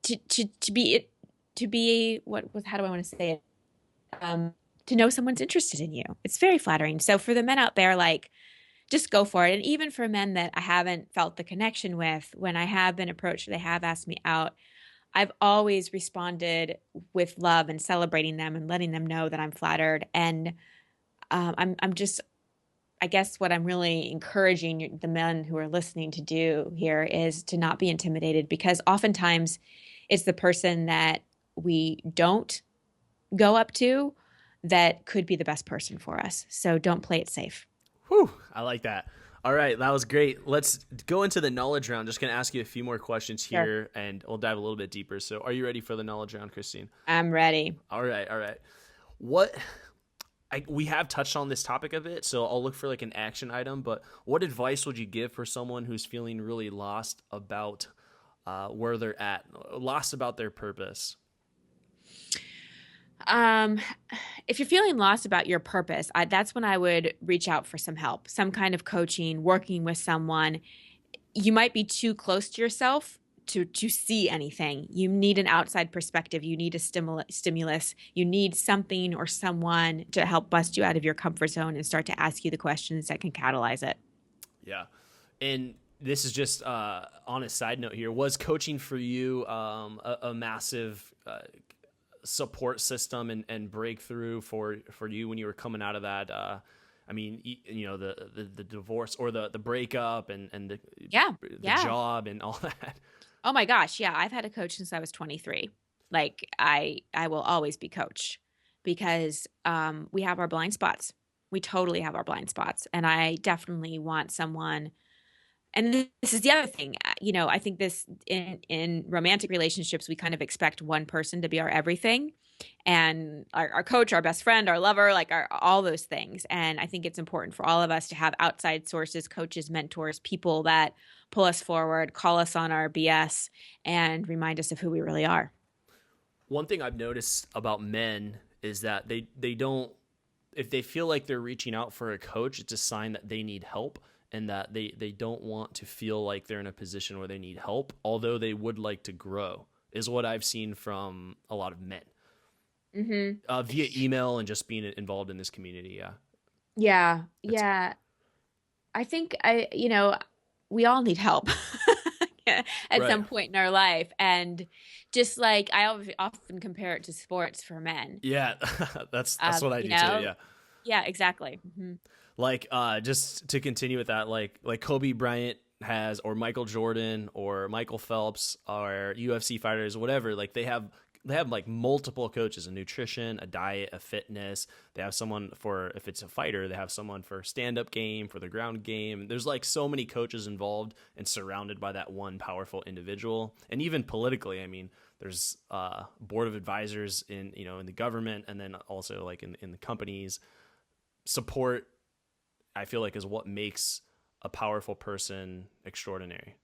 to be what how do I want to say it? To know someone's interested in you. It's very flattering. So for the men out there, like just go for it. And even for men that I haven't felt the connection with, when I have been approached, they have asked me out, I've always responded with love and celebrating them and letting them know that I'm flattered. And I'm just, I guess what I'm really encouraging the men who are listening to do here is to not be intimidated, because oftentimes it's the person that we don't go up to that could be the best person for us. So don't play it safe. Whew, I like that. All right, that was great. Let's go into the knowledge round. Just going to ask you a few more questions Sure. here, and we'll dive a little bit deeper. So, are you ready for the knowledge round, Christine? I'm ready. All right, all right. What we have touched on this topic a bit, so I'll look for like an action item. But what advice would you give for someone who's feeling really lost about where they're at, lost about their purpose? Um, if you're feeling lost about your purpose, that's when I would reach out for some help, some kind of coaching, working with someone. You might be too close to yourself to see anything. You need an outside perspective. You need a stimulus. You need something or someone to help bust you out of your comfort zone and start to ask you the questions that can catalyze it. Yeah, and this is just on a side note here. Was coaching for you a massive support system and breakthrough for you when you were coming out of that? I mean, the divorce or the breakup and Yeah, the yeah. job and all that. Oh my gosh, yeah. I've had a coach since I was 23. Like I will always be coach because we have our blind spots. We totally have our blind spots, and I definitely want someone. And this is the other thing, I think this in romantic relationships, we kind of expect one person to be our everything, and our coach, our best friend, our lover, like all those things. And I think it's important for all of us to have outside sources, coaches, mentors, people that pull us forward, call us on our BS, and remind us of who we really are. One thing I've noticed about men is that they don't, if they feel like they're reaching out for a coach, it's a sign that they need help and that they don't want to feel like they're in a position where they need help, although they would like to grow, is what I've seen from a lot of men via email and just being involved in this community. Yeah. Yeah, It's yeah. I think we all need help at right. some point in our life. And just like often compare it to sports for men. Yeah. That's Um, what I you do too. know, Yeah. yeah, exactly. Like just to continue with that, like Kobe Bryant has, or Michael Jordan or Michael Phelps or UFC fighters, whatever, like they have like multiple coaches, a nutrition, a diet, a fitness. They have someone for, if it's a fighter, they have someone for stand-up game, for the ground game. There's like so many coaches involved and surrounded by that one powerful individual. And even politically, I mean, there's board of advisors in the government, and then also like in the companies. Support, I feel like, is what makes a powerful person extraordinary.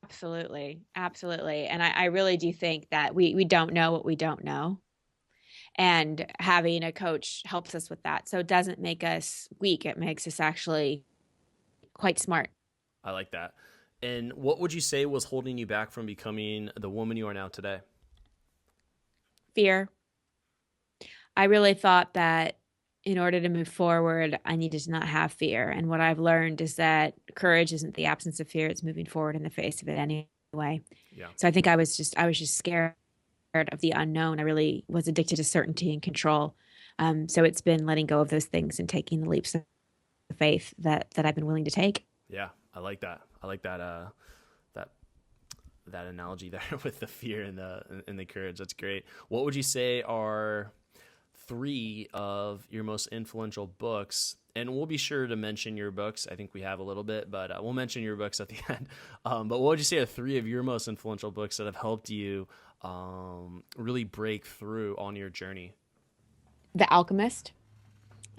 Absolutely. Absolutely. And I really do think that we don't know what we don't know. And having a coach helps us with that. So it doesn't make us weak. It makes us actually quite smart. I like that. And what would you say was holding you back from becoming the woman you are now today? Fear. I really thought that in order to move forward, I needed to not have fear. And what I've learned is that courage isn't the absence of fear, it's moving forward in the face of it anyway. Yeah. So I think I was just scared of the unknown. I really was addicted to certainty and control. So it's been letting go of those things and taking the leaps of faith that I've been willing to take. Yeah. I like that. I like that that analogy there with the fear and the courage. That's great. What would you say are three of your most influential books? And we'll be sure to mention your books. I think we have a little bit, but we'll mention your books at the end. But what would you say are three of your most influential books that have helped you really break through on your journey? The Alchemist.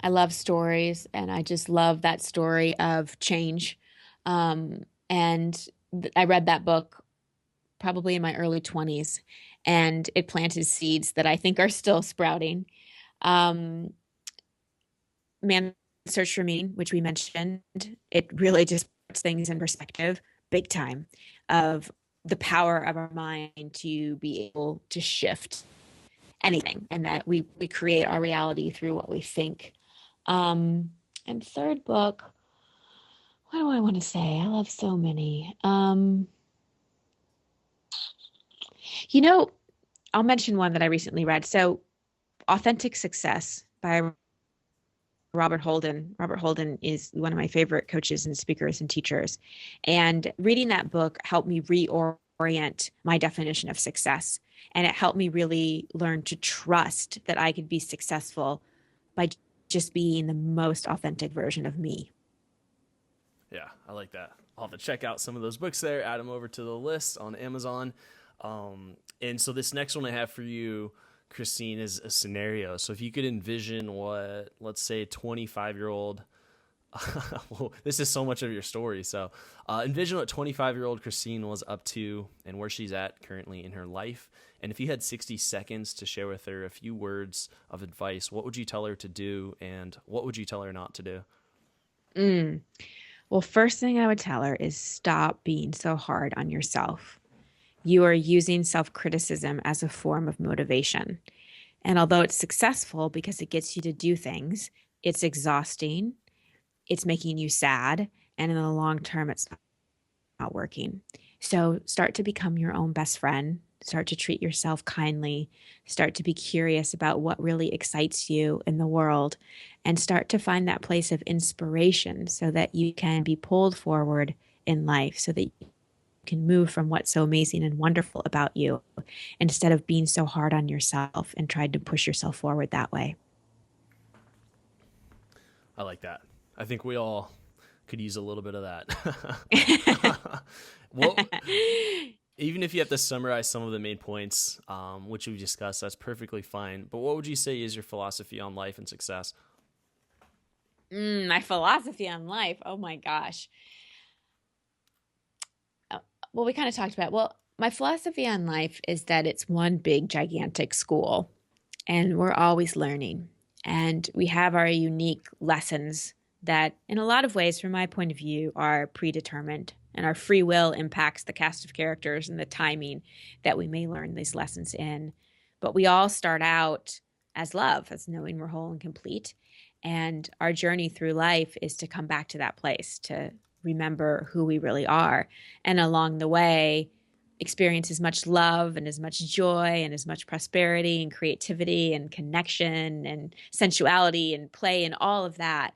I love stories, and I just love that story of change. And I read that book probably in my early 20s, and it planted seeds that I think are still sprouting. Um, Man's Search for Meaning, which we mentioned, it really just puts things in perspective, big time, of the power of our mind to be able to shift anything, and that we create our reality through what we think. And third book, what do I want to say? I love so many. You know, I'll mention one that I recently read. So, Authentic Success by Robert Holden. Robert Holden is one of my favorite coaches and speakers and teachers. And reading that book helped me reorient my definition of success. And it helped me really learn to trust that I could be successful by just being the most authentic version of me. Yeah, I like that. I'll have to check out some of those books there, add them over to the list on Amazon. And so this next one I have for you, Christine, is a scenario. So if you could envision what, let's say, 25-year-old, well, this is so much of your story. So envision what 25-year-old Christine was up to and where she's at currently in her life. And if you had 60 seconds to share with her a few words of advice, what would you tell her to do and what would you tell her not to do? Mm. Well, first thing I would tell her is stop being so hard on yourself. You are using self-criticism as a form of motivation. And although it's successful because it gets you to do things, it's exhausting, it's making you sad, and in the long term, it's not working. So start to become your own best friend. Start to treat yourself kindly. Start to be curious about what really excites you in the world and start to find that place of inspiration so that you can be pulled forward in life, so that you can move from what's so amazing and wonderful about you instead of being so hard on yourself and trying to push yourself forward that way. I like that. I think we all could use a little bit of that. Well, even if you have to summarize some of the main points, which we've discussed, that's perfectly fine. But what would you say is your philosophy on life and success? My philosophy on life. Oh my gosh. Well, we kind of talked about, well, my philosophy on life is that it's one big, gigantic school, and we're always learning. And we have our unique lessons that, in a lot of ways, from my point of view, are predetermined. And our free will impacts the cast of characters and the timing that we may learn these lessons in. But we all start out as love, as knowing we're whole and complete. And our journey through life is to come back to that place, to remember who we really are. And along the way, experience as much love and as much joy and as much prosperity and creativity and connection and sensuality and play and all of that.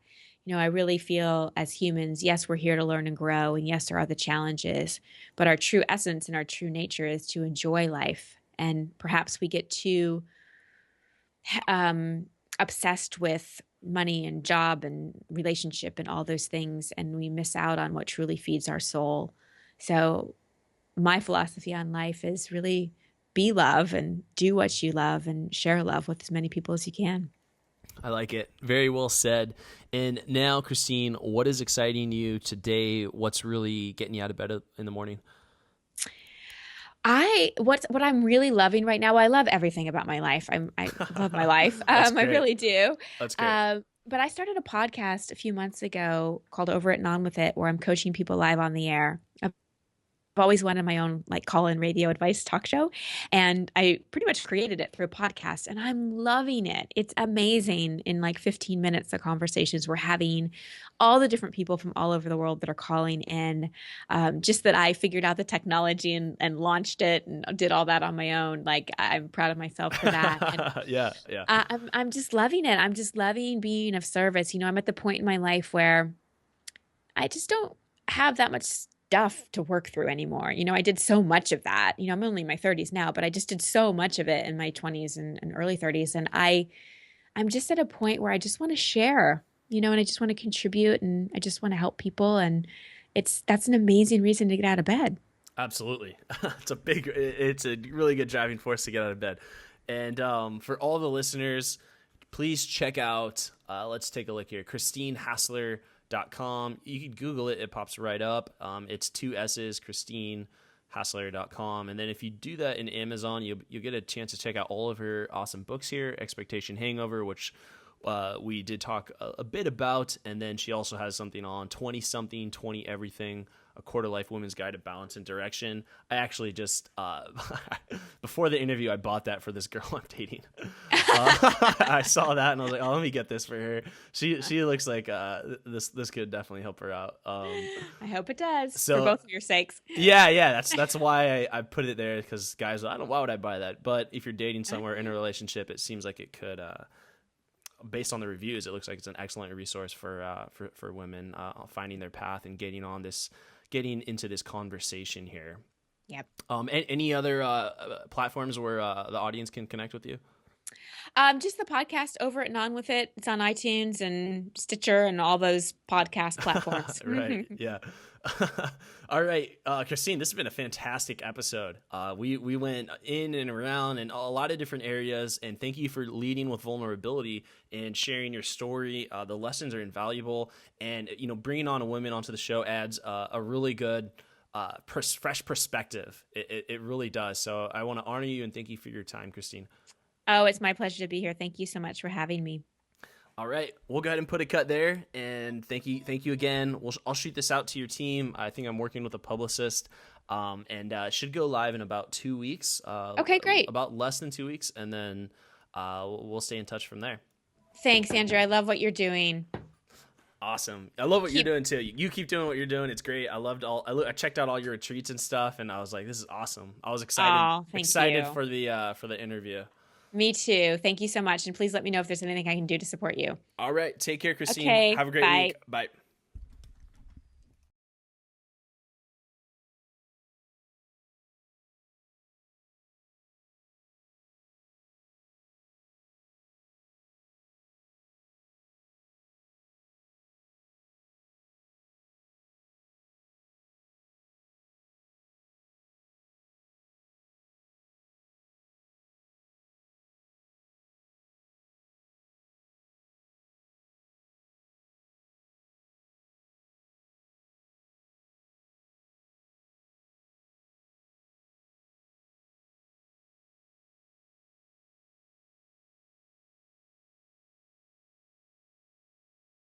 I really feel as humans, yes, we're here to learn and grow. And yes, there are the challenges, but our true essence and our true nature is to enjoy life. And perhaps we get too obsessed with money and job and relationship and all those things, and we miss out on what truly feeds our soul. So my philosophy on life is really be love and do what you love and share love with as many people as you can. I like it. Very well said. And now, Christine, what is exciting you today? What's really getting you out of bed in the morning? What I'm really loving right now. Well, I love everything about my life. I love my life. That's I great. really do. That's great. But I started a podcast a few months ago called Over It and On With It, where I'm coaching people live on the air. I've always wanted my own like call-in radio advice talk show, and I pretty much created it through a podcast, and I'm loving it. It's amazing. In like 15 minutes, the conversations we're having, all the different people from all over the world that are calling in, just that I figured out the technology and launched it and did all that on my own. Like I'm proud of myself for that. And, Yeah. I'm just loving it. I'm just loving being of service. I'm at the point in my life where I just don't have that much stuff to work through anymore. I did so much of that. I'm only in my 30s now, but I just did so much of it in my 20s and early 30s. And I'm just at a point where I just want to share, and I just want to contribute and I just want to help people. And that's an amazing reason to get out of bed. Absolutely. It's a really good driving force to get out of bed. And for all the listeners, please check out, let's take a look here, ChristineHassler.com. You can Google it. It pops right up. It's 2 S's, ChristineHassler.com. And then if you do that in Amazon, you'll get a chance to check out all of her awesome books here. Expectation Hangover, which we did talk a bit about. And then she also has something on 20-something, 20 everything, A Quarter Life Woman's Guide to Balance and Direction. I actually just, before the interview, I bought that for this girl I'm dating. I saw that and I was like, oh, let me get this for her. She looks like this could definitely help her out. I hope it does, so, for both of your sakes. Yeah. That's why I put it there, because guys, I don't know, why would I buy that? But if you're dating somewhere in a relationship, it seems like it could, based on the reviews, it looks like it's an excellent resource for women finding their path and getting into this conversation here. Yep. Any other platforms where the audience can connect with you? Just the podcast Over It and On With It. It's on iTunes and Stitcher and all those podcast platforms. Right. Yeah. All right, Christine, this has been a fantastic episode. We went in and around in a lot of different areas, and thank you for leading with vulnerability and sharing your story. The lessons are invaluable, and bringing on a woman onto the show adds a really good fresh perspective. It really does. So I want to honor you and thank you for your time, Christine. Oh, it's my pleasure to be here. Thank you so much for having me. All right, we'll go ahead and put a cut there, and thank you again. I'll shoot this out to your team. I think I'm working with a publicist, and it should go live in about 2 weeks. Okay, great. About less than 2 weeks, and then we'll stay in touch from there. Thanks, Andrew. I love what you're doing. Awesome. I love what you're doing too. You keep doing what you're doing. It's great. I checked out all your retreats and stuff, and I was like, this is awesome. I was excited you. for the interview. Me too. Thank you so much. And please let me know if there's anything I can do to support you. All right. Take care, Christine. Okay, Have a great bye. week. Bye.